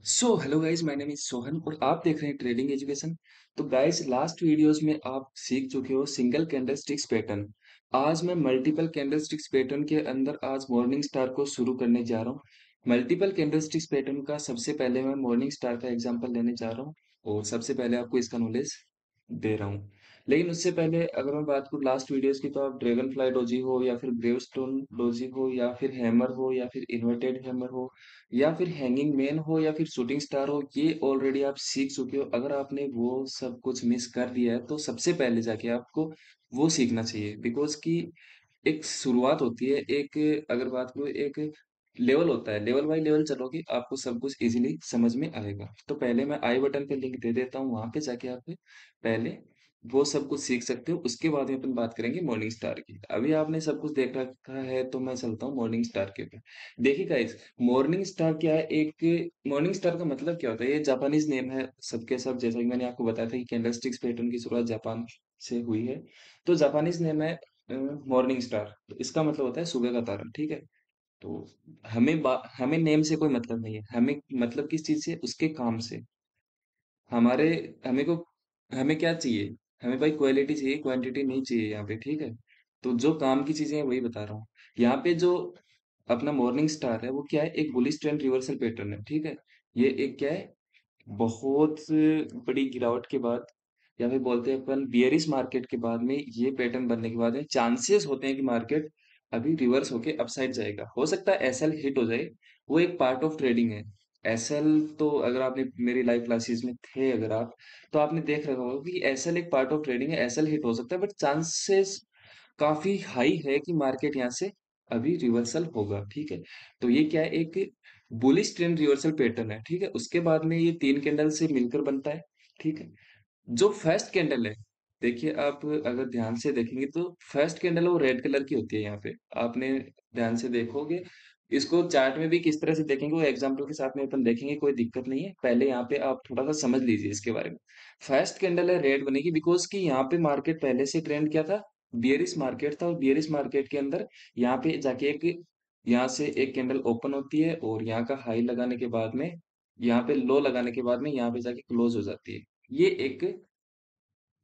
Hello guys, my name is Sohan और आप देख रहे हैं ट्रेडिंग एजुकेशन। तो गाइस, लास्ट वीडियोस में आप सीख चुके हो सिंगल कैंडलस्टिक्स पैटर्न। आज मैं मल्टीपल कैंडलस्टिक्स पैटर्न के अंदर आज मॉर्निंग स्टार को शुरू करने जा रहा हूँ। मल्टीपल कैंडलस्टिक्स पैटर्न का सबसे पहले मैं मॉर्निंग स्टार का एग्जांपल लेने जा रहा हूँ और सबसे पहले आपको इसका नॉलेज दे रहा हूँ। लेकिन उससे पहले अगर मैं बात करूँ लास्ट वीडियोस की, तो आप ड्रैगन फ्लाई डोजी हो या फिर ग्रेवस्टोन डोजी हो या फिर हैमर हो या फिर इन्वर्टेड हैमर हो या फिर हैंगिंग मैन हो या फिर शूटिंग स्टार हो, ये ऑलरेडी आप सीख चुके हो। अगर आपने वो सब कुछ मिस कर दिया है तो सबसे पहले जाके आपको वो सीखना चाहिए, बिकॉज कि एक शुरुआत होती है, एक अगर बात करूँ, एक लेवल होता है, लेवल बाय लेवल चलोगे आपको सब कुछ इजीली समझ में आएगा। तो पहले मैं आई बटन पे लिंक दे देता हूँ, वहां पे जाके आप पहले वो सब कुछ सीख सकते हो। उसके बाद में अपन बात करेंगे मॉर्निंग स्टार की। अभी आपने सब कुछ देख रखा है तो मैं चलता हूँ मॉर्निंग स्टार के ऊपर। देखिए गाइस, मॉर्निंग स्टार क्या है? एक मॉर्निंग स्टार का मतलब क्या होता है? ये जापानीज नेम है सबके सब, जैसा कि मैंने आपको बताया था कि कैंडलस्टिक्स पैटर्न की शुरुआत जापान से हुई है। तो जापानीज नेम है मॉर्निंग स्टार। तो इसका मतलब होता है सुबह का तारा, ठीक है। तो हमें नेम से कोई मतलब नहीं है, हमें मतलब किस चीज से? उसके काम से। हमारे हमें को हमें क्या चाहिए? हमें भाई क्वालिटी चाहिए, क्वांटिटी नहीं चाहिए यहाँ पे, ठीक है। तो जो काम की चीजें हैं वही बता रहा हूँ। यहाँ पे जो अपना मॉर्निंग स्टार है वो क्या है? एक बुलिश ट्रेंड रिवर्सल पैटर्न है, ठीक है। ये एक क्या है? बहुत बड़ी गिरावट के बाद, या फिर बोलते हैं अपन बियरिश मार्केट के बाद में, ये पैटर्न बनने के बाद में चांसेस होते हैं कि मार्केट अभी रिवर्स होके अपसाइड जाएगा। हो सकता है एसएल हिट हो जाए, वो एक पार्ट ऑफ ट्रेडिंग है। एसएल तो अगर आपने मेरी लाइव क्लासेस में थे अगर आप, तो आपने देख रखा होगा कि एसएल एक पार्ट ऑफ ट्रेडिंग है। एसएल हिट हो सकता है, बट चांसेस काफी हाई है कि मार्केट यहाँ से अभी रिवर्सल होगा, ठीक है। तो ये क्या है? एक बुलिश ट्रेंड रिवर्सल पैटर्न है, ठीक है। उसके बाद में ये 3 कैंडल से मिलकर बनता है, ठीक है। जो फर्स्ट कैंडल है, देखिए आप अगर ध्यान से देखेंगे तो फर्स्ट कैंडल वो रेड कलर की होती है यहाँ पे। आपने ध्यान से देखोगे, इसको चार्ट में भी किस तरह से देखेंगे वो एग्जांपल के साथ में अपन देखेंगे, कोई दिक्कत नहीं है। पहले यहाँ पे आप थोड़ा सा समझ लीजिए इसके बारे में। फर्स्ट कैंडल है रेड बनेगी, बिकॉज कि यहाँ पे मार्केट पहले से ट्रेंड क्या था? बियरिश मार्केट था, और बियरिश मार्केट के अंदर यहाँ पे जाके एक, यहाँ से एक कैंडल ओपन होती है और यहाँ का हाई लगाने के बाद में, यहाँ पे लो लगाने के बाद में यहाँ पे जाके क्लोज हो जाती है। ये एक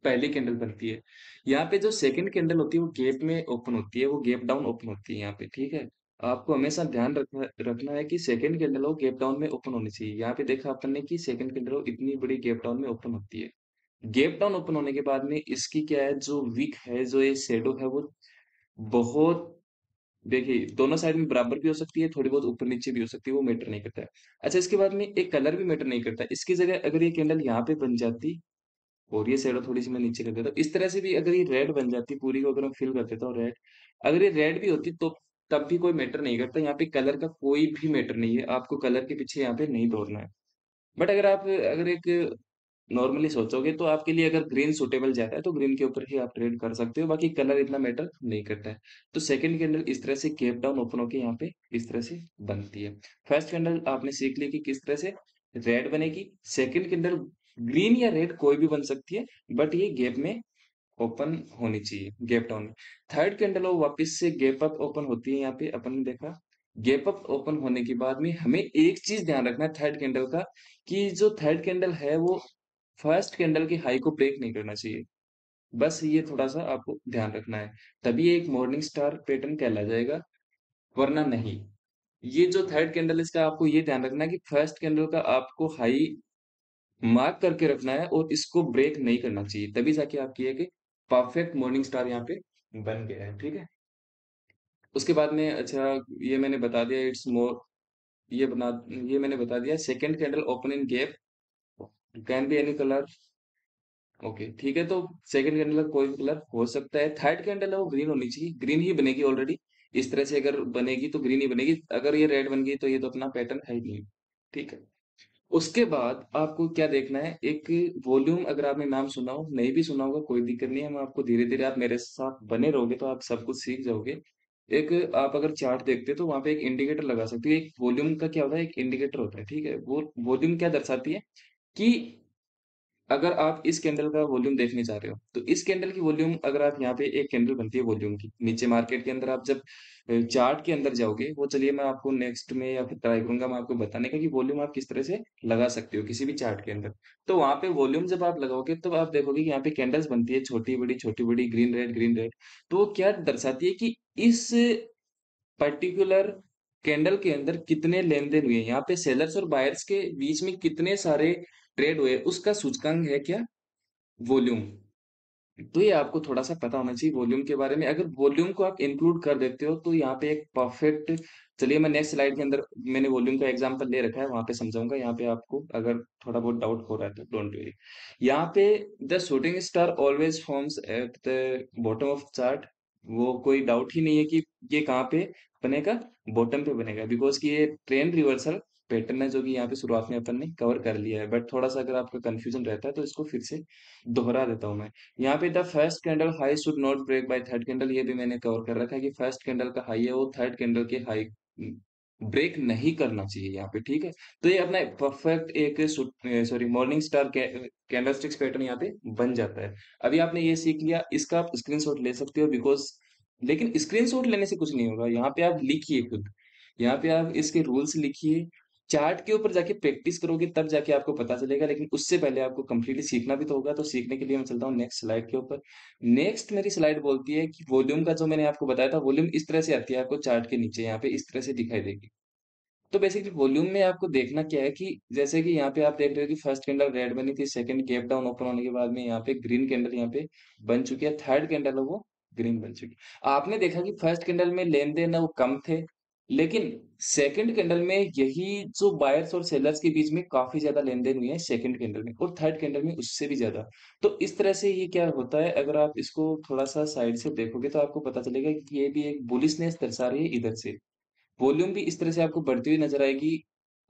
पहली कैंडल बनती है। यहाँ पे जो सेकंड कैंडल होती है वो गैप में ओपन होती है, वो गैप डाउन ओपन होती है यहाँ पे, ठीक है। आपको हमेशा ध्यान रखना रखना है कि सेकंड कैंडल हो गैप डाउन में ओपन होनी चाहिए। यहाँ पे देखा अपन ने कि सेकंड कैंडल हो इतनी बड़ी गैप डाउन में ओपन होती है। गैप डाउन ओपन होने के बाद में इसकी क्या है, जो विक है, जो ये शेडो है, वो बहुत, देखिए दोनों साइड में बराबर भी हो सकती है, थोड़ी बहुत ऊपर नीचे भी हो सकती है, वो मैटर नहीं करता है। अच्छा, इसके बाद में एक कलर भी मैटर नहीं करता। इसकी जगह अगर ये कैंडल यहाँ पे बन जाती और ये शैडो थोड़ी सी मैं नीचे कर देता हूँ, इस तरह से भी अगर ये रेड बन जाती पूरी को, अगर मैं फिल कर देता हूँ रेड, अगर ये रेड भी होती तो तब भी कोई मैटर नहीं करता। यहाँ पे कलर का कोई भी मैटर नहीं है, आपको कलर के पीछे यहाँ पे नहीं दौड़ना है। बट अगर एक नॉर्मली सोचोगे तो आपके लिए अगर ग्रीन सुटेबल जाता है तो ग्रीन के ऊपर ही आप ट्रेड कर सकते हो, बाकी कलर इतना मैटर नहीं करता है। तो सेकंड कैंडल इस तरह से गैप डाउन ओपन होके यहाँ पे इस तरह से बनती है। फर्स्ट कैंडल आपने सीख ली कि किस तरह से रेड बनेगी। सेकंड कैंडल ग्रीन या रेड कोई भी बन सकती है, बट ये गैप में ओपन होनी चाहिए, गैप डाउन में। थर्ड कैंडल वो वापस से गैप अप ओपन होती है, यहाँ पे अपन ने देखा। गैप अप ओपन होने के बाद में हमें एक चीज ध्यान रखना है थर्ड कैंडल का, कि जो थर्ड कैंडल है वो फर्स्ट कैंडल की हाई को ब्रेक नहीं करना चाहिए। बस ये थोड़ा सा आपको ध्यान रखना है, तभी ये एक मॉर्निंग स्टार पैटर्न कहला जाएगा, वरना नहीं। ये जो थर्ड कैंडल है इसका आपको ये ध्यान रखना है कि फर्स्ट कैंडल का आपको हाई मार्क करके रखना है और इसको ब्रेक नहीं करना चाहिए, तभी जाके आपकी एक परफेक्ट मॉर्निंग स्टार यहाँ पे बन गया है, ठीक है। उसके बाद में अच्छा, ये मैंने बता दिया इट्स मोर, ये बना ये मैंने बता दिया। Second candle open in gap, can be any colour, okay ठीक है। तो सेकंड कैंडल का कोई भी कलर हो सकता है। थर्ड कैंडल है वो ग्रीन होनी चाहिए, ग्रीन ही बनेगी ऑलरेडी। इस तरह से अगर बनेगी तो ग्रीन ही बनेगी, अगर ये रेड बन गई तो ये तो अपना पैटर्न है ही नहीं, ठीक है। उसके बाद आपको क्या देखना है, एक वॉल्यूम, अगर आपने नाम सुना हो, नहीं भी सुना होगा कोई दिक्कत नहीं है, मैं आपको धीरे धीरे, आप मेरे साथ बने रहोगे तो आप सब कुछ सीख जाओगे। एक आप अगर चार्ट देखते हो तो वहां पे एक इंडिकेटर लगा सकते हो। एक वॉल्यूम का क्या होता है? एक इंडिकेटर होता है, ठीक है। वो वॉल्यूम क्या दर्शाती है कि अगर आप इस कैंडल का वॉल्यूम देखने जा रहे हो, तो इस कैंडल की वॉल्यूम अगर आप यहाँ पे एक कैंडल बनती है वॉल्यूम की, नीचे मार्केट के अंदर आप जब चार्ट के अंदर जाओगे, वो चलिए मैं आपको नेक्स्ट में या फिर ट्राई करूंगा मैं आपको बताने का कि वॉल्यूम आप किस तरह से लगा सकते हो किसी भी चार्ट के अंदर। तो वहां पे वॉल्यूम जब आप लगाओगे तो आप देखोगे कि यहाँ पे कैंडल्स बनती है छोटी बड़ी ग्रीन रेड। तो वो क्या दर्शाती है कि इस पर्टिकुलर कैंडल के अंदर कितने लेन-देन हुए हैं। यहाँ पे सेलर्स और बायर्स के बीच में कितने सारे ट्रेड हुए, उसका सूचकांक है क्या? वॉल्यूम। तो ये आपको थोड़ा-सा पता होना चाहिए वॉल्यूम के बारे में। अगर वॉल्यूम को आप इंक्लूड कर देते हो तो यहाँ पे एक परफेक्ट चलिए मैं नेक्स्ट स्लाइड के अंदर मैंने वॉल्यूम का एग्जांपल ले रखा है, वहाँ पे समझाऊँगा। यहाँ पे आपको अगर थोड़ा बहुत डाउट हो रहा है तो डोंट वरी। यहाँ पे the shooting star always forms at the bottom of chart. वो कोई डाउट ही नहीं है कि ये कहाँ पे बनेगा, बॉटम पे बनेगा बिकॉज़ कि ये ट्रेंड रिवर्सल पैटर्न है जो कि यहाँ पे शुरुआत में अपन ने कवर कर लिया है। बट थोड़ा-सा अगर आपका कन्फ्यूजन रहता है तो इसको फिर से दोहरा देता हूँ मैं। यहाँ पे the first candle high should not break by third candle, ये भी मैंने कवर कर रखा है कि फर्स्ट कैंडल का हाई है वो थर्ड कैंडल के हाई ब्रेक नहीं करना चाहिए यहाँ पे, ठीक है। तो ये अपना परफेक्ट एक sorry morning star candlesticks pattern यहाँ पे बन जाता है। अभी आपने ये सीख लिया, इसका आप स्क्रीनशॉट ले सकते हो बिकॉज लेकिन स्क्रीनशॉट लेने से कुछ नहीं होगा, यहाँ पे आप लिखिए खुद। यहाँ पे आप इसके रूल्स लिखिए, चार्ट के ऊपर जाके प्रैक्टिस करोगे तब जाके आपको पता चलेगा, लेकिन उससे पहले आपको कंप्लीटली सीखना भी तो होगा। तो सीखने के लिए मैं चलता हूँ नेक्स्ट स्लाइड के ऊपर। नेक्स्ट मेरी स्लाइड बोलती है कि वॉल्यूम का जो मैंने आपको बताया था, वॉल्यूम इस तरह से आती है आपको चार्ट के नीचे यहाँ पे इस तरह से दिखाई देगी। तो बेसिकली वॉल्यूम में आपको देखना क्या है कि जैसे कि यहाँ पे आप देख रहे हो कि फर्स्ट कैंडल रेड बनी थी, सेकंड गैप डाउन ओपन होने के बाद में यहाँ पे ग्रीन कैंडल यहाँ पे बन चुकी है, थर्ड कैंडल है वो ग्रीन बन चुकी है। आपने देखा कि फर्स्ट कैंडल में लेन देन है वो कम थे, लेकिन सेकंड कैंडल में यही जो बायर्स और सेलर्स के बीच में काफी ज्यादा लेन देन हुई है सेकंड कैंडल में, और थर्ड कैंडल में उससे भी ज्यादा। तो इस तरह से ये क्या होता है, अगर आप इसको थोड़ा सा साइड से देखोगे तो आपको पता चलेगा कि ये भी एक बुलिशनेस दर्शा रही है इधर से। वॉल्यूम भी इस तरह से आपको बढ़ती हुई नज़र आएगी,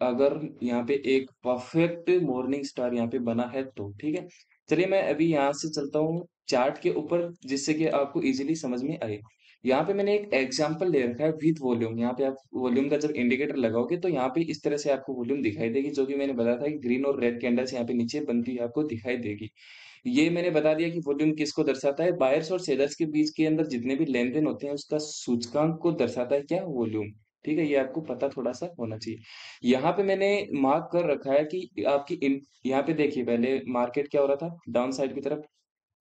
अगर यहाँ पे एक परफेक्ट मॉर्निंग स्टार यहाँ पे बना है तो, ठीक है? चलिए मैं अभी यहाँ से चलता हूँ चार्ट के ऊपर जिससे कि आपको इज़िली समझ में आए। यहाँ पे मैंने एक एग्जांपल ले रखा है विद वॉल्यूम, यहाँ पे आप वॉल्यूम का जब इंडिकेटर लगाओगे तो यहाँ पे इस तरह से आपको वॉल्यूम दिखाई देगी, जो कि मैंने बताया था कि ग्रीन और रेड कैंडल्स यहाँ पे नीचे बनती हुई आपको दिखाई देगी। ये मैंने बता दिया कि वॉल्यूम किसको दर्शाता है, बायर्स और सेलर्स के बीच के अंदर जितने भी लेन-देन होते हैं उसका सूचकांक को दर्शाता है क्या? वॉल्यूम। ठीक है? ये आपको पता थोड़ा-सा होना चाहिए। यहाँ पे मैंने मार्क कर रखा है कि आपकी इन यहाँ पे देखिए पहले मार्केट क्या हो रहा था? डाउन साइड की तरफ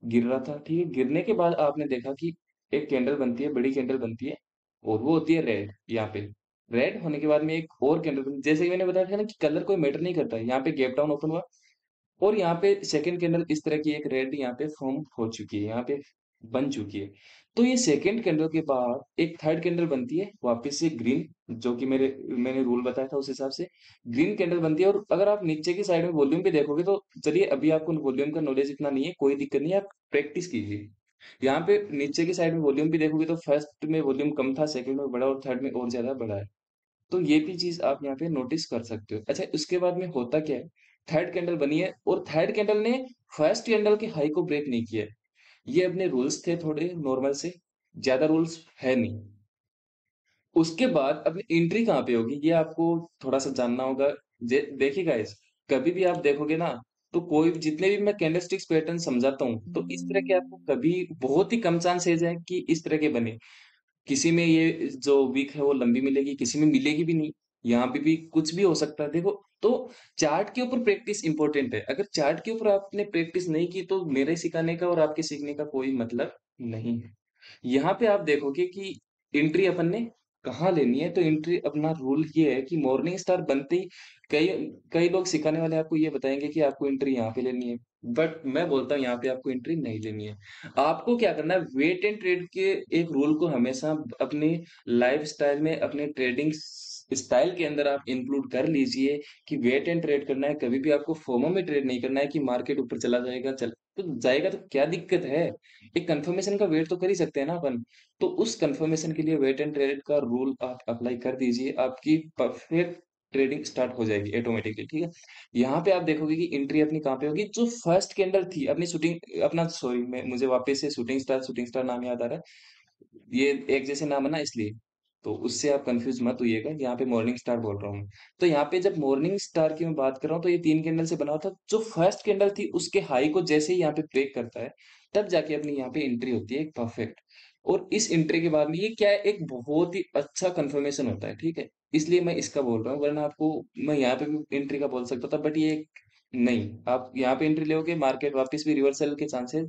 गिर रहा था, ठीक है? गिरने के बाद आपने देखा कि एक कैंडल बनती है, बड़ी कैंडल बनती है और वो होती है रेड यहाँ पे। रेड होने के बाद में एक और कैंडल बन जैसे कि मैंने बताया था ना कि कलर कोई मैटर नहीं करता है। यहाँ पे गैप डाउन ओपन हुआ और यहाँ पे सेकंड कैंडल इस तरह की एक रेड यहाँ पे फॉर्म हो चुकी है, यहाँ पे बन चुकी है। तो ये सेकंड कैंडल के बाद एक थर्ड कैंडल बनती है वापस से ग्रीन, जो कि मैंने रूल बताया था उस हिसाब से ग्रीन कैंडल बनती है। और अगर आप नीचे की साइड में वॉल्यूम भी देखोगे तो चलिए अभी आपको वॉल्यूम का नॉलेज इतना नहीं है, कोई दिक्कत नहीं है, आप प्रैक्टिस कीजिए। यहाँ पे नीचे की साइड में वॉल्यूम भी देखोगे तो फर्स्ट में वॉल्यूम कम था, सेकंड में बढ़ा और थर्ड में और ज्यादा बढ़ा है। तो ये भी चीज़ आप यहाँ पे नोटिस कर सकते हो। अच्छा उसके बाद में होता क्या है, थर्ड कैंडल बनी है और थर्ड कैंडल ने फर्स्ट कैंडल के हाई को ब्रेक नहीं किया है। ये अपने रूल्स थे थोड़े नॉर्मल से, ज़्यादा रूल्स है नहीं। उसके बाद अपनी एंट्री कहाँ पे होगी ये आपको थोड़ा-सा जानना होगा। जे देखिए गाइस, कभी भी आप देखोगे ना, तो कोई जितने भी मैं कैंडलस्टिक्स पैटर्न समझाता हूँ, तो इस तरह के आपको कभी बहुत ही कम चांसेज़ है कि इस तरह के बने। किसी में ये जो वीक है वो लंबी मिलेगी, किसी में मिलेगी भी नहीं। यहाँ पे भी कुछ भी हो सकता है। देखो, तो चार्ट के ऊपर प्रैक्टिस इम्पोर्टेंट है। अगर चार्ट के ऊपर आपने प्रैक्टिस नहीं की तो मेरे सिखाने का और आपके सीखने का कोई मतलब नहीं है। यहाँ पे आप देखोगे कि एंट्री अपन ने कहाँ लेनी है, तो एंट्री अपना रूल ये है कि मॉर्निंग स्टार बनते ही कई कई लोग सिखाने वाले आपको ये बताएँगे कि आपको एंट्री यहाँ पे लेनी है। बट मैं बोलता हूँ यहाँ पे आपको एंट्री नहीं लेनी है। आपको क्या करना है, वेट एंड ट्रेड के एक रूल को हमेशा अपनी लाइफ़स्टाइल में, अपने ट्रेडिंग स्टाइल के अंदर आप इंक्लूड कर लीजिए कि वेट एंड ट्रेड करना है। कभी भी आपको फोमो में ट्रेड नहीं करना है कि मार्केट ऊपर चला जाएगा, तो जाएगा तो क्या दिक्कत है? एक कंफर्मेशन का वेट तो कर ही सकते हैं ना अपन। तो उस कंफर्मेशन के लिए वेट एंड ट्रेड का रूल आप अप्लाई कर दीजिए, आपकी परफेक्ट ट्रेडिंग स्टार्ट हो जाएगी ऑटोमेटिकली, ठीक है? यहाँ पे आप देखोगे कि एंट्री अपनी कहाँ पे होगी, जो फर्स्ट कैंडल थी अपनी शूटिंग अपना सॉरी मैं मुझे वापस से शूटिंग स्टार नाम याद आ रहा है। ये एक जैसे नाम है ना इसलिए। तो उससे आप कंफ्यूज मत होइएगा, यहाँ पे मॉर्निंग स्टार बोल रहा हूँ मैं। तो यहाँ पे जब मॉर्निंग स्टार की मैं बात कर रहा हूँ तो ये 3 कैंडल से बना हुआ था। जो फर्स्ट कैंडल थी उसके हाई को जैसे ही यहाँ पे ब्रेक करता है, तब जाके अपनी यहाँ पे एंट्री होती है एक परफेक्ट। और इस एंट्री के बाद में ये क्या है, एक बहुत ही अच्छा कंफर्मेशन होता है, ठीक है? इसलिए मैं इसका बोल रहा हूँ, वरना आपको मैं यहाँ पे भी एंट्री का बोल सकता था, बट ये नहीं, आप यहाँ पे एंट्री लोगे, मार्केट वापस भी रिवर्सल के चांसेस,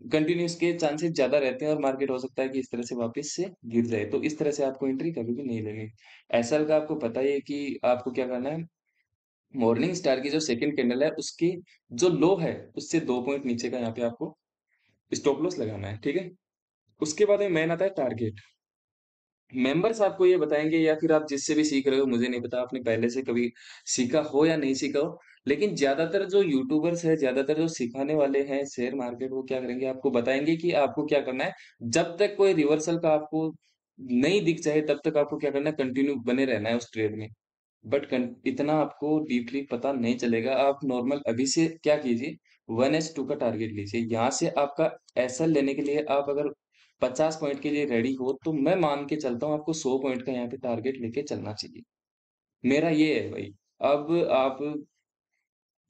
कंटिन्यूस के चांसेस ज्यादा रहते हैं, और मार्केट हो सकता है कि इस तरह से वापस से गिर जाए। तो इस तरह से आपको एंट्री कभी भी नहीं लेनी। एसएल का आपको पता ही है कि आपको क्या करना है। मॉर्निंग स्टार की जो सेकंड कैंडल है उसकी जो लो है, उससे 2 पॉइंट नीचे का यहाँ पे आपको स्टॉप लॉस लगाना है, ठीक है? उसके बाद में मेन आता है टारगेट। मेंबर्स आपको ये बताएंगे, या फिर आप जिससे भी सीख रहे हो, मुझे नहीं पता आपने पहले से कभी सीखा हो या नहीं सीखा हो, लेकिन ज्यादातर जो यूट्यूबर्स है, ज्यादातर जो सिखाने वाले हैं शेयर मार्केट, वो क्या करेंगे, आपको बताएंगे कि आपको क्या करना है। जब तक कोई रिवर्सल का आपको नहीं दिख जाए, तब तक आपको क्या करना है, कंटिन्यू बने रहना है उस ट्रेड में। बट इतना आपको डीपली पता नहीं चलेगा। आप नॉर्मल अभी से क्या कीजिए, 1h2 का टारगेट लीजिए। यहाँ से आपका ऐसा लेने के लिए आप अगर 50 पॉइंट के लिए रेडी हो, तो मैं मान के चलता हूँ आपको 100 पॉइंट का यहाँ पे टारगेट लेके चलना चाहिए। मेरा ये है भाई। अब आप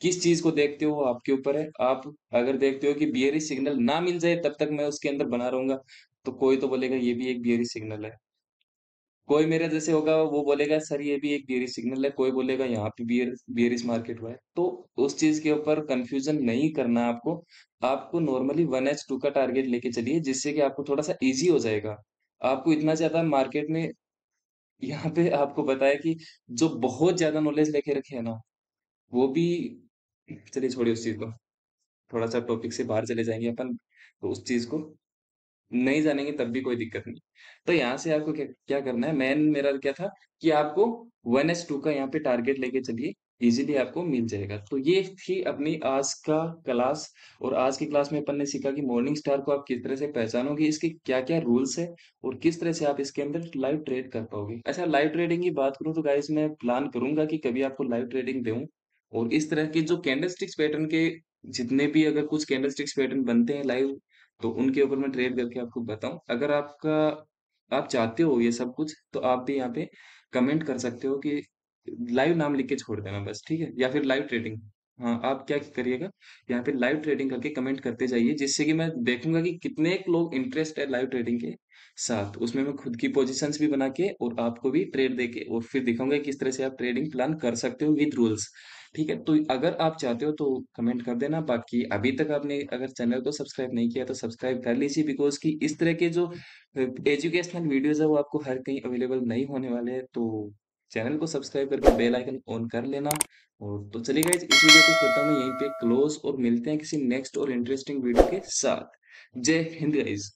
किस चीज को देखते हो वो आपके ऊपर है। आप अगर देखते हो कि बियरिश सिग्नल ना मिल जाए तब तक मैं उसके अंदर बना रहूंगा, तो कोई तो बोलेगा ये भी एक बियरिश सिग्नल है। कोई मेरे जैसे होगा वो बोलेगा सर ये भी एक बियरिश सिग्नल है, कोई बोलेगा यहाँ पे बियरिश मार्केट हुआ है। तो उस चीज के ऊपर कंफ्यूजन नहीं करना है आपको। आपको नॉर्मली 1h2 का टारगेट लेके चलिए, जिससे कि आपको थोड़ा सा इजी हो जाएगा। आपको इतना ज्यादा मार्केट में यहाँ पे आपको बताया कि जो बहुत ज्यादा नॉलेज लेके रखे है ना, वो भी, चलिए छोड़िए उस चीज को, थोड़ा सा टॉपिक से बाहर चले जाएंगे अपन, तो उस चीज को नहीं जानेंगे तब भी कोई दिक्कत नहीं। तो यहाँ से आपको क्या क्या करना है, मेन मेरा क्या था कि आपको 1h2 का यहाँ पे टारगेट लेके चलिए, इजीली आपको मिल जाएगा। तो ये थी अपनी आज का क्लास। और आज की क्लास में अपन ने सीखा कि मॉर्निंग स्टार को आप किस तरह से पहचानोगे, इसके क्या क्या रूल्स है, और किस तरह से आप इसके अंदर लाइव ट्रेड कर पाओगे। अच्छा, लाइव ट्रेडिंग की बात करूँ तो गाइस मैं प्लान करूंगा कि कभी आपको लाइव ट्रेडिंग दूं, और इस तरह के जो कैंडलस्टिक्स पैटर्न के जितने भी अगर कुछ कैंडलस्टिक्स पैटर्न बनते हैं लाइव, तो उनके ऊपर मैं ट्रेड करके आपको बताऊं। अगर आपका आप चाहते हो ये सब कुछ, तो आप भी यहाँ पे कमेंट कर सकते हो कि लाइव नाम लिख के छोड़ देना बस, ठीक है? या फिर लाइव ट्रेडिंग। हाँ, आप क्या करिएगा, यहाँ पे लाइव ट्रेडिंग करके कमेंट करते जाइए, जिससे कि मैं देखूंगा कि कितने एक लोग इंटरेस्ट है लाइव ट्रेडिंग के साथ। उसमें मैं खुद की पोजीशंस भी बना के और आपको भी ट्रेड देके और फिर दिखाऊंगा किस तरह से आप ट्रेडिंग प्लान कर सकते हो विद रूल्स। ठीक है? तो अगर आप चाहते हो तो कमेंट कर देना। बाकी अभी तक आपने अगर चैनल को सब्सक्राइब नहीं किया तो सब्सक्राइब कर लीजिए, बिकॉज कि इस तरह के जो एजुकेशनल वीडियोस है वो आपको हर कहीं अवेलेबल नहीं होने वाले हैं। तो चैनल को सब्सक्राइब करके बेल आइकन ऑन कर लेना। और तो चलिए गाइस, इस वीडियो को करता हूँ मैं यहीं पे क्लोज, और मिलते हैं किसी नेक्स्ट और इंटरेस्टिंग वीडियो के साथ। जय हिंद गाइस।